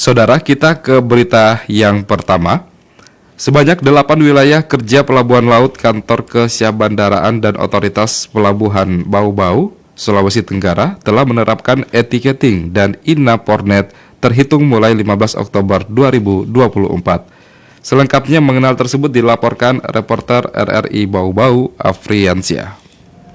Saudara, kita ke berita yang pertama. Sebanyak 8 wilayah kerja pelabuhan laut, kantor kesyahbandaraan dan otoritas pelabuhan Bau-Bau, Sulawesi Tenggara telah menerapkan etiketing dan INA-Pornet terhitung mulai 15 Oktober 2024. Selengkapnya mengenal tersebut dilaporkan reporter RRI Bau-Bau Afriansyah.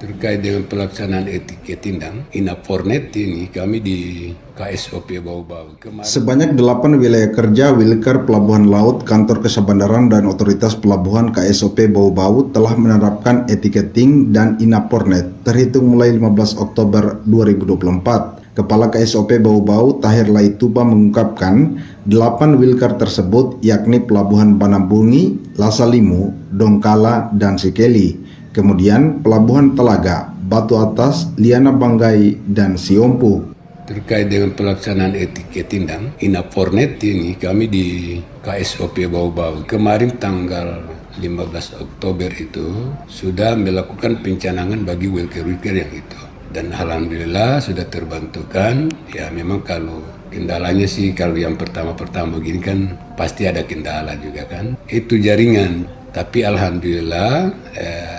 Terkait dengan pelaksanaan etiketing dan INA-Pornet ini kami di KSOP Bau-Bau. Sebanyak 8 wilayah kerja Wilker Pelabuhan Laut, Kantor Kesyahbandaraan dan Otoritas Pelabuhan KSOP Bau-Bau telah menerapkan etiketing dan INA-Pornet terhitung mulai 15 Oktober 2024. Kepala KSOP Bau-Bau Tahir Laituba mengungkapkan 8 Wilker tersebut yakni Pelabuhan Banambungi, Lasalimu, Dongkala, dan Sikeli. Kemudian Pelabuhan Telaga, Batu Atas, Liana Banggai, dan Siompu. Terkait dengan pelaksanaan etiketing dan INA-Pornet ini kami di KSOP Bau-Bau kemarin tanggal 15 Oktober itu sudah melakukan pencanangan bagi wilker-wilker yang itu. Dan alhamdulillah sudah terbantukan. Ya memang kalau kendalanya sih kalau yang pertama-pertama begini kan pasti ada kendala juga kan. Itu jaringan. Tapi alhamdulillah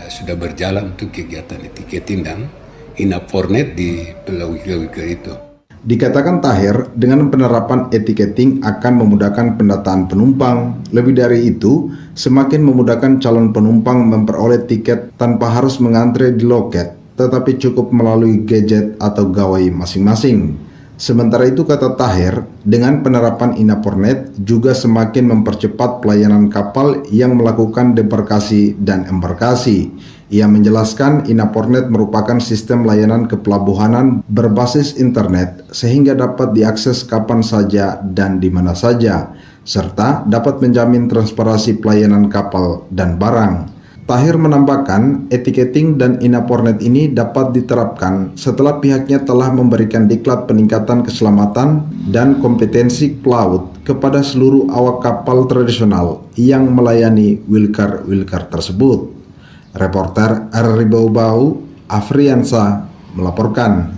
sudah berjalan untuk kegiatan etiketing dan INA-Pornet di wilker-wilker itu. Dikatakan Tahir, dengan penerapan etiketing akan memudahkan pendataan penumpang. Lebih dari itu, semakin memudahkan calon penumpang memperoleh tiket tanpa harus mengantre di loket, tetapi cukup melalui gadget atau gawai masing-masing. Sementara itu, kata Tahir, dengan penerapan INA-Pornet juga semakin mempercepat pelayanan kapal yang melakukan debarkasi dan embarkasi. Ia menjelaskan INA-Pornet merupakan sistem layanan kepelabuhanan berbasis internet sehingga dapat diakses kapan saja dan di mana saja, serta dapat menjamin transparansi pelayanan kapal dan barang. Tahir menambahkan, etiketing dan INA-Pornet ini dapat diterapkan setelah pihaknya telah memberikan diklat peningkatan keselamatan dan kompetensi pelaut kepada seluruh awak kapal tradisional yang melayani wilker-wilker tersebut. Reporter RRI Bau-Bau, Afriansyah melaporkan.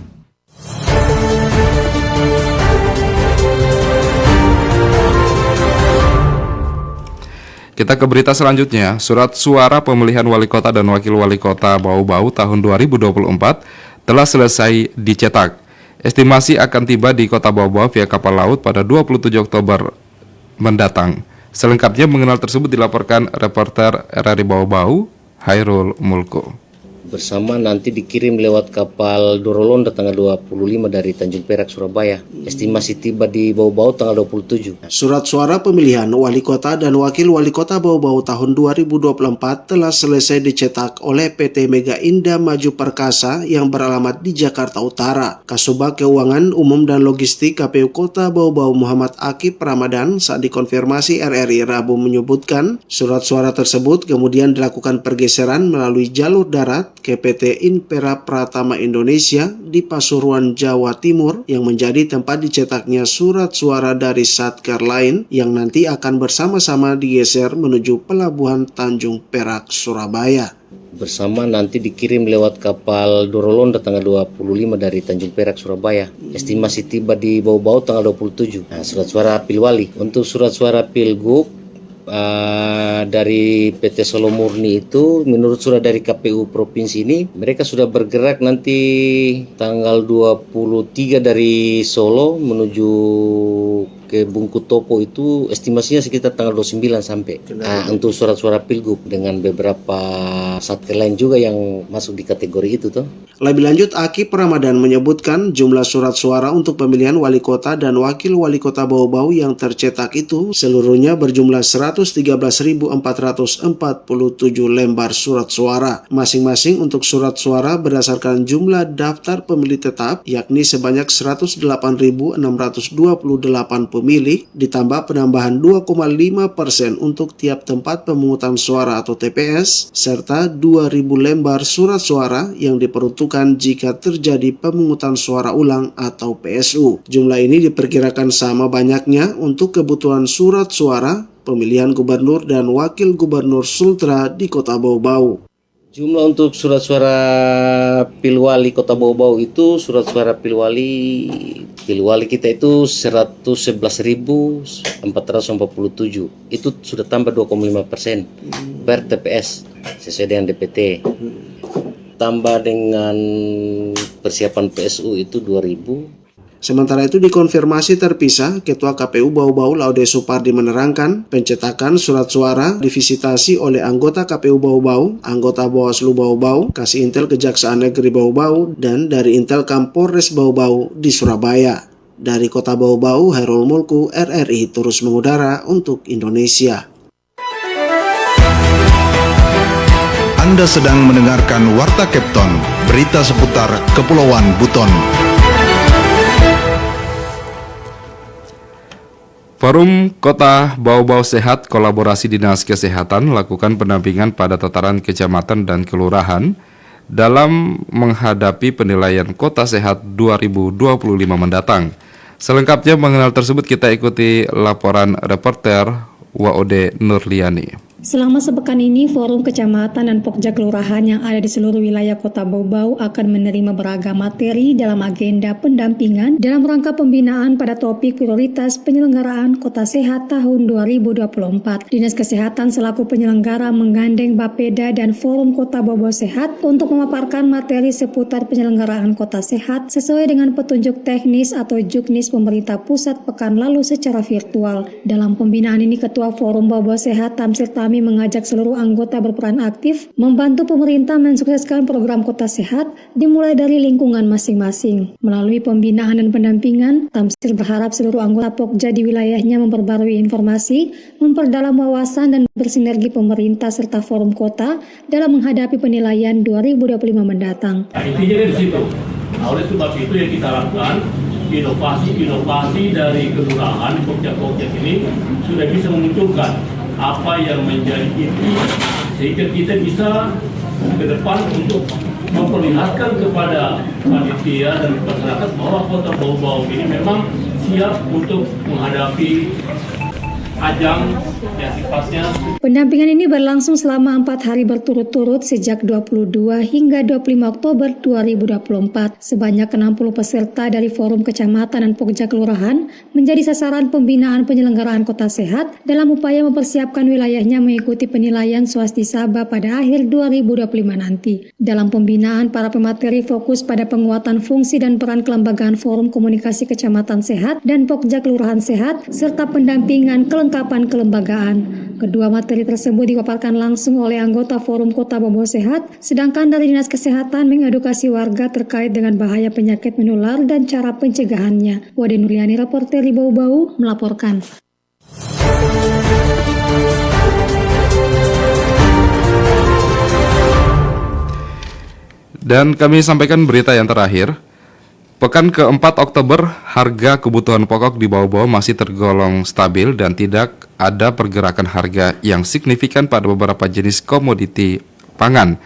Kita ke berita selanjutnya. Surat suara pemilihan wali kota dan wakil wali kota Bau-Bau tahun 2024 telah selesai dicetak. Estimasi akan tiba di kota Bau-Bau via kapal laut pada 27 Oktober mendatang. Selengkapnya mengenal tersebut dilaporkan reporter RRI Bau-Bau, Hairul Mulko. Bersama nanti dikirim lewat kapal Dorolonda tanggal 25 dari Tanjung Perak, Surabaya. Estimasi tiba di Bau-Bau tanggal 27. Surat suara pemilihan wali kota dan wakil wali kota Bau-Bau tahun 2024 telah selesai dicetak oleh PT Mega Indah Maju Perkasa yang beralamat di Jakarta Utara. Kasubag Keuangan Umum dan Logistik KPU Kota Bau-Bau Muhammad Akib Ramadan saat dikonfirmasi RRI Rabu menyebutkan surat suara tersebut kemudian dilakukan pergeseran melalui jalur darat ke PT Inpera Pratama Indonesia di Pasuruan, Jawa Timur yang menjadi tempat dicetaknya surat suara dari Satker lain yang nanti akan bersama-sama digeser menuju Pelabuhan Tanjung Perak, Surabaya. Bersama nanti dikirim lewat kapal Dorolonda tanggal 25 dari Tanjung Perak, Surabaya. Estimasi tiba di Bau-Bau tanggal 27. Surat suara Pilwali. Untuk surat suara Pilgub dari PT Solo Murni itu menurut surat dari KPU Provinsi ini mereka sudah bergerak nanti tanggal 23 dari Solo menuju ke Bungkutopo itu estimasinya sekitar tanggal 29 sampai. Untuk surat-surat Pilgub dengan beberapa satker lain juga yang masuk di kategori itu toh. Lebih lanjut, Akib Ramadan menyebutkan jumlah surat suara untuk pemilihan wali kota dan wakil wali kota Bau-Bau yang tercetak itu seluruhnya berjumlah 113.447 lembar surat suara. Masing-masing untuk surat suara berdasarkan jumlah daftar pemilih tetap yakni sebanyak 108.628 pemilih ditambah penambahan 2,5% untuk tiap tempat pemungutan suara atau TPS serta 2.000 lembar surat suara yang diperuntukkan jika terjadi pemungutan suara ulang atau PSU. Jumlah ini diperkirakan sama banyaknya untuk kebutuhan surat suara pemilihan gubernur dan wakil gubernur Sultra di Kota Bau-Bau. Jumlah untuk surat suara Pilwali Kota Bau-Bau itu surat suara Pilwali kita itu 111.447. Itu sudah tambah 2,5% per TPS sesuai dengan DPT. Tambah dengan persiapan PSU itu 2.000. Sementara itu dikonfirmasi terpisah, Ketua KPU Bau-Bau Laude Supardi menerangkan pencetakan surat suara divisitasi oleh anggota KPU Bau-Bau, anggota Bawaslu Bau-Bau, Kasih Intel Kejaksaan Negeri Bau-Bau, dan dari Intel Kapolres Bau-Bau di Surabaya. Dari Kota Bau-Bau, Hairul Mulku, RRI terus mengudara untuk Indonesia. Anda sedang mendengarkan Warta Kepton, berita seputar Kepulauan Buton. Forum Kota Bau-Bau Sehat kolaborasi Dinas Kesehatan lakukan pendampingan pada tataran kecamatan dan kelurahan dalam menghadapi penilaian Kota Sehat 2025 mendatang. Selengkapnya mengenal tersebut kita ikuti laporan reporter WOD Nurliani. Selama sepekan ini, Forum Kecamatan dan Pokja Kelurahan yang ada di seluruh wilayah Kota Bau-Bau akan menerima beragam materi dalam agenda pendampingan dalam rangka pembinaan pada topik prioritas penyelenggaraan Kota Sehat tahun 2024. Dinas Kesehatan selaku penyelenggara menggandeng Bapeda dan Forum Kota Bau-Bau Sehat untuk memaparkan materi seputar penyelenggaraan Kota Sehat sesuai dengan petunjuk teknis atau juknis pemerintah pusat pekan lalu secara virtual. Dalam pembinaan ini, Ketua Forum Bau-Bau Sehat Tamsir Tami mengajak seluruh anggota berperan aktif membantu pemerintah mensukseskan program Kota Sehat dimulai dari lingkungan masing-masing. Melalui pembinaan dan pendampingan, Tamsir berharap seluruh anggota Pokja di wilayahnya memperbarui informasi, memperdalam wawasan dan bersinergi pemerintah serta forum kota dalam menghadapi penilaian 2025 mendatang. Nah, intinya di situ. Nah, oleh sebab itu yang kita lakukan inovasi dari kelurahan Pokja-Pokja ini sudah bisa memunculkan apa yang menjadi inti sehingga kita bisa ke depan untuk memperlihatkan kepada panitia dan masyarakat bahwa Kota Bau-Bau ini memang siap untuk menghadapi ajang yang sifatnya. Pendampingan ini berlangsung selama 4 hari berturut-turut sejak 22 hingga 25 Oktober 2024. Sebanyak 60 peserta dari Forum Kecamatan dan Pokja Kelurahan menjadi sasaran pembinaan penyelenggaraan Kota Sehat dalam upaya mempersiapkan wilayahnya mengikuti penilaian Swastisaba pada akhir 2025 nanti. Dalam pembinaan, para pemateri fokus pada penguatan fungsi dan peran kelembagaan Forum Komunikasi Kecamatan Sehat dan Pokja Kelurahan Sehat serta pendampingan kelengkapan kelembagaan. Kedua materi tersebut dipaparkan langsung oleh anggota Forum Kota Bau-Bau Sehat, sedangkan dari Dinas Kesehatan mengedukasi warga terkait dengan bahaya penyakit menular dan cara pencegahannya. Wade Nurliani, reporter di Bau-Bau, melaporkan. Dan kami sampaikan berita yang terakhir. Pekan ke-4 Oktober, harga kebutuhan pokok di Bau-Bau masih tergolong stabil dan tidak ada pergerakan harga yang signifikan pada beberapa jenis komoditi pangan.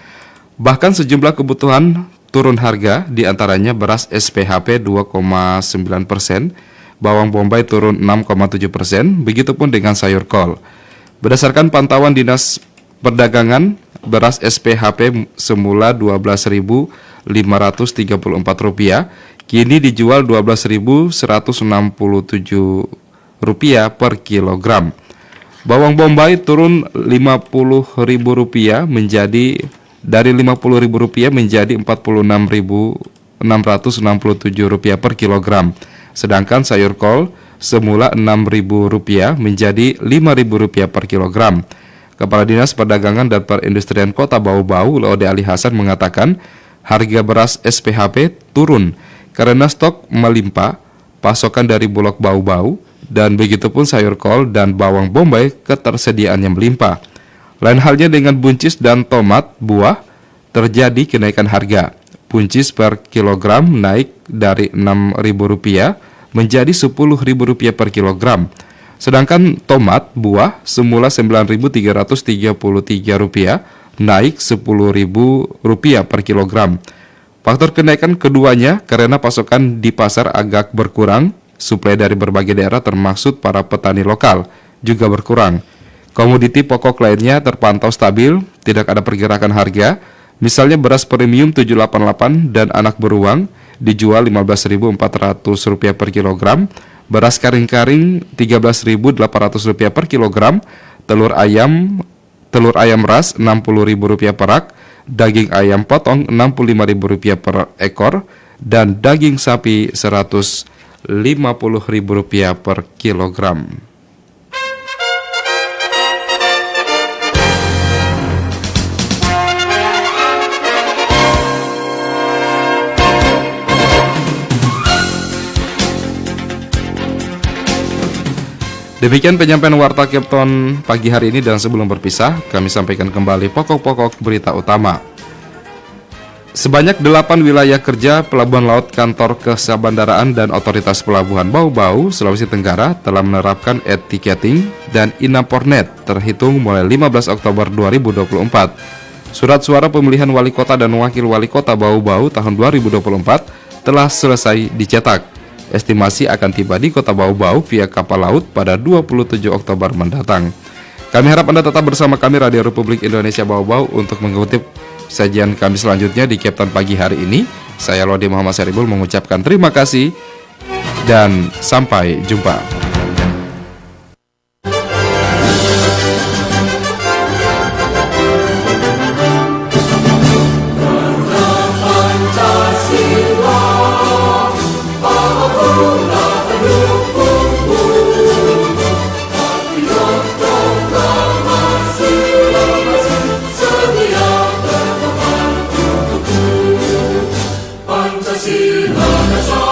Bahkan sejumlah kebutuhan turun harga, diantaranya beras SPHP 2,9%, bawang bombay turun 6,7%, begitupun dengan sayur kol. Berdasarkan pantauan Dinas Perdagangan, beras SPHP semula Rp12.534, kini dijual Rp12.167 per kilogram. Bawang bombay turun Rp50.000 menjadi Rp46.667 per kilogram. Sedangkan sayur kol semula Rp6.000 menjadi Rp5.000 per kilogram. Kepala Dinas Perdagangan dan Perindustrian Kota Bau-Bau, Laude Ali Hasan, mengatakan harga beras SPHP turun karena stok melimpah, pasokan dari Bulog Bau-Bau, dan begitupun sayur kol dan bawang bombay ketersediaannya melimpah. Lain halnya dengan buncis dan tomat buah, terjadi kenaikan harga. Buncis per kilogram naik dari Rp6.000 menjadi Rp10.000 per kilogram. Sedangkan tomat buah semula Rp9.333 naik Rp10.000 per kilogram. Faktor kenaikan keduanya karena pasokan di pasar agak berkurang, suplai dari berbagai daerah termasuk para petani lokal juga berkurang. Komoditi pokok lainnya terpantau stabil, tidak ada pergerakan harga. Misalnya beras premium 788 dan anak beruang dijual Rp15.400 per kilogram, beras kering-kering Rp13.800 per kilogram, telur ayam ras Rp60.000 per rak, daging ayam potong Rp65.000 per ekor, dan daging sapi Rp150.000 per kilogram. Demikian penyampaian Warta Kepton pagi hari ini, dan sebelum berpisah, kami sampaikan kembali pokok-pokok berita utama. Sebanyak 8 wilayah kerja Pelabuhan Laut, Kantor Kesabandaraan dan Otoritas Pelabuhan Bau-Bau, Sulawesi Tenggara telah menerapkan etiketing dan Inapornet terhitung mulai 15 Oktober 2024. Surat suara pemilihan wali kota dan wakil wali kota Bau-Bau tahun 2024 telah selesai dicetak. Estimasi akan tiba di kota Bau-Bau via kapal laut pada 27 Oktober mendatang. Kami harap Anda tetap bersama kami Radio Republik Indonesia Bau-Bau untuk mengutip sajian kami selanjutnya di Kepton pagi hari ini. Saya Lodi Muhammad Saribul mengucapkan terima kasih dan sampai jumpa. Pancasila